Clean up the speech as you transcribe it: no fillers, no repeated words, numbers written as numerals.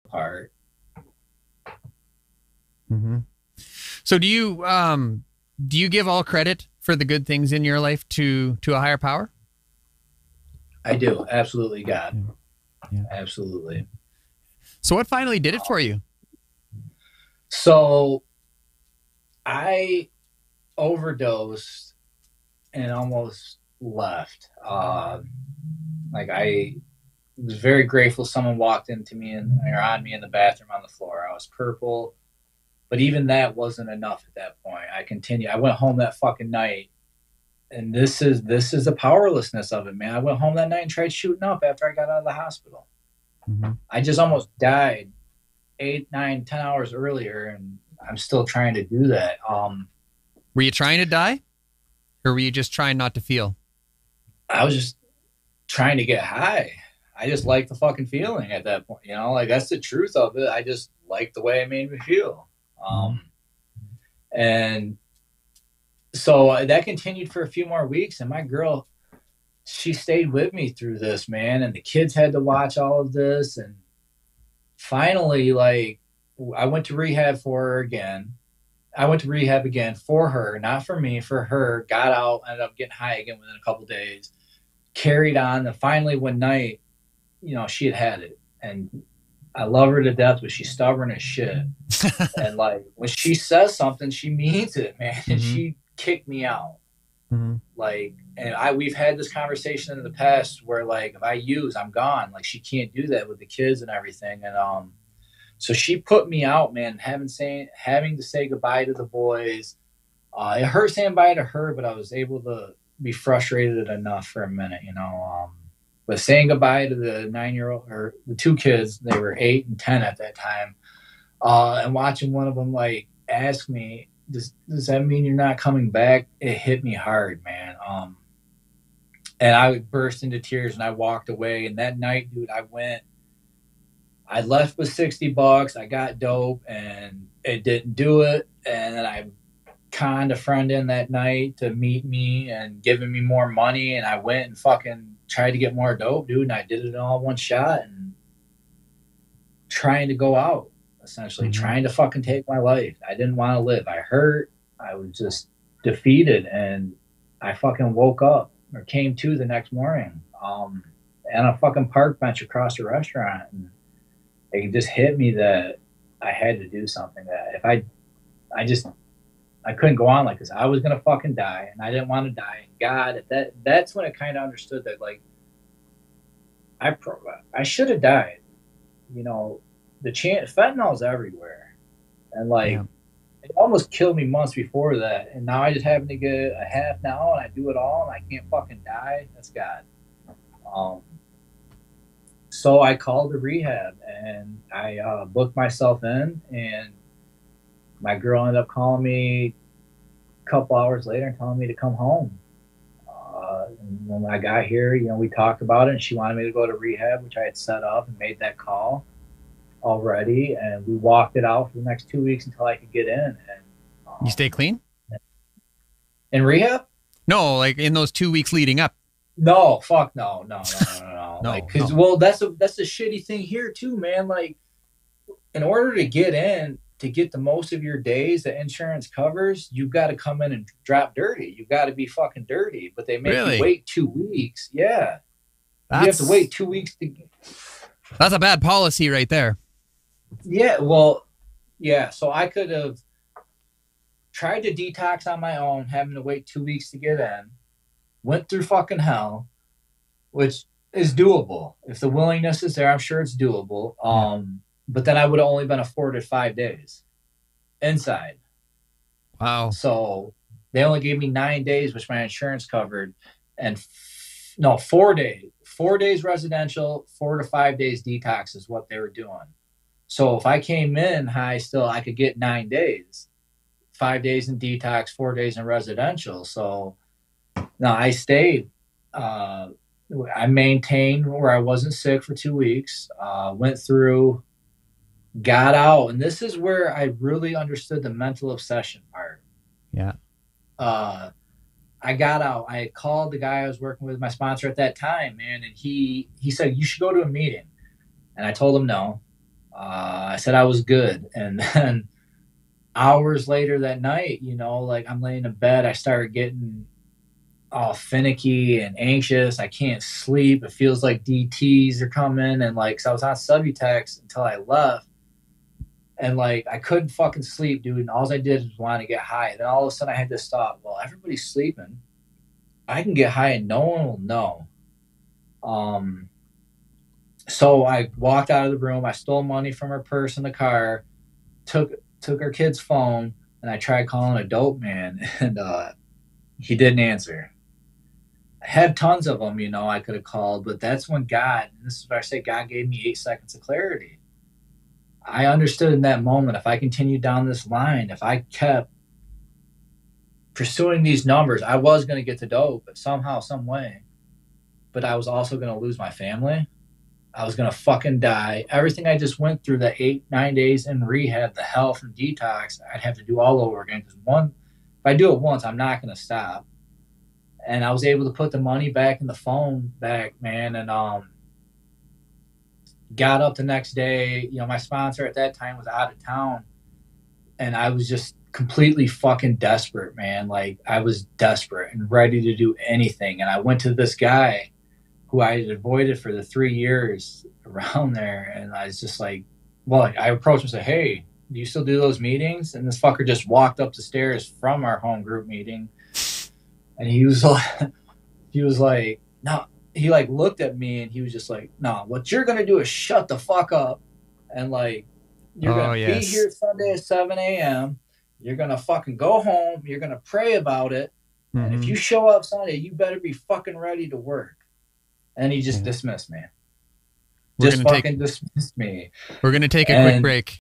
part. Mm-hmm. So do you give all credit for the good things in your life to a higher power? I do. Absolutely, God. Yeah. Yeah. Absolutely. So what finally did it for you? So I overdosed and almost left. Like I was very grateful someone walked into me and or on me in the bathroom on the floor. I was purple, but even that wasn't enough at that point. I continued. I went home that fucking night, and this is the powerlessness of it, man. I went home that night and tried shooting up after I got out of the hospital. Mm-hmm. I just almost died 8, 9, 10 hours earlier, and I'm still trying to do that. Were you trying to die, or were you just trying not to feel? I was just trying to get high. I just like the fucking feeling at that point, like that's the truth of it. I just like the way it made me feel. And so that continued for a few more weeks. And my girl, she stayed with me through this, man. And the kids had to watch all of this. And finally, like, I went to rehab for her again. I went to rehab again for her, not for me, for her. Got out, ended up getting high again within a couple of days. Carried on. And finally, one night, she had it. And I love her to death, but she's stubborn as shit. And like when she says something, she means it, man. Mm-hmm. And she kicked me out. Mm-hmm. Like, and we've had this conversation in the past where like if I use, I'm gone. Like she can't do that with the kids and everything. And so she put me out, man. Having to say goodbye to the boys. It hurt saying bye to her, but I was able to be frustrated enough for a minute, But saying goodbye to the 9-year-old or the two kids, they were 8 and 10 at that time, and watching one of them like ask me, "Does that mean you're not coming back?" It hit me hard, man. And I burst into tears and I walked away. And that night, dude, I left with $60. I got dope and it didn't do it. And then I conned a friend in that night to meet me and giving me more money. And I went and fucking tried to get more dope, dude. And I did it all one shot and trying to go out, essentially trying to fucking take my life. I didn't want to live. I hurt. I was just defeated. And I fucking woke up or came to the next morning on a fucking park bench across a restaurant. And it just hit me that I had to do something, that if I couldn't go on like this. I was going to fucking die and I didn't want to die. And God, that's when I kind of understood that, like, I should have died. Fentanyl's everywhere. And like, it almost killed me months before that. And now I just happen to get a half now and I do it all and I can't fucking die. That's God. So I called the rehab and I booked myself in, and my girl ended up calling me a couple hours later and telling me to come home. And when I got here, we talked about it and she wanted me to go to rehab, which I had set up and made that call already. And we walked it out for the next 2 weeks until I could get in. And you stay clean? In rehab? No, like in those 2 weeks leading up. No, fuck no. No. Well, that's a shitty thing here too, man. Like, in order to get in, to get the most of your days that insurance covers, you've got to come in and drop dirty. You've got to be fucking dirty. But they make you wait 2 weeks. Yeah. You have to wait 2 weeks to get. That's a bad policy right there. Yeah, well, yeah. So I could have tried to detox on my own, having to wait 2 weeks to get in. Went through fucking hell, which is doable. If the willingness is there, I'm sure it's doable. But then I would have only been afforded 5 days inside. Wow. So they only gave me 9 days, which my insurance covered. And 4 days. 4 days residential, 4 to 5 days detox is what they were doing. So if I came in high still, I could get 9 days. 5 days in detox, 4 days in residential. So no, I stayed. I maintained where I wasn't sick for 2 weeks. Went through, got out, and this is where I really understood the mental obsession part. Yeah. I got out. I had called the guy I was working with, my sponsor at that time, man, and he said, "You should go to a meeting." And I told him no. I said I was good. And then hours later that night, you know, like I'm laying in bed, I started getting all finicky and anxious. I can't sleep. It feels like DTs are coming. And like, so I was on Subutex until I left. And like, I couldn't fucking sleep, dude. And all I did was want to get high. Then all of a sudden I had this thought, well, everybody's sleeping. I can get high and no one will know. Um, so I walked out of the room. I stole money from her purse in the car, took took her kid's phone, and I tried calling a dope man, and he didn't answer. I had tons of them, you know, I could have called, but that's when God, and this is where I say God gave me 8 seconds of clarity. I understood in that moment if I continued down this line, if I kept pursuing these numbers, I was going to get to dope somehow, some way, but I was also going to lose my family. I was going to fucking die. Everything I just went through, the 8, 9 days in rehab, the health and detox, I'd have to do all over again. Because if I do it once, I'm not going to stop. And I was able to put the money back in the phone back, man, and got up the next day. You know, my sponsor at that time was out of town, and I was just completely fucking desperate, man. Like I was desperate and ready to do anything. And I went to this guy who I had avoided for the 3 years around there, and I was just like, well, I approached him and said, "Hey, do you still do those meetings?" And this fucker just walked up the stairs from our home group meeting, and he was like, no. He like looked at me and he was just like, "No, what you're gonna do is shut the fuck up, and like you're Oh, gonna be yes. here Sunday at 7 a.m. You're gonna fucking go home. You're gonna pray about it, and if Hmm. you show up Sunday, you better be fucking ready to work." And he just Yeah. dismissed me. We're Just gonna take fucking dismissed me. we're gonna take a quick And break.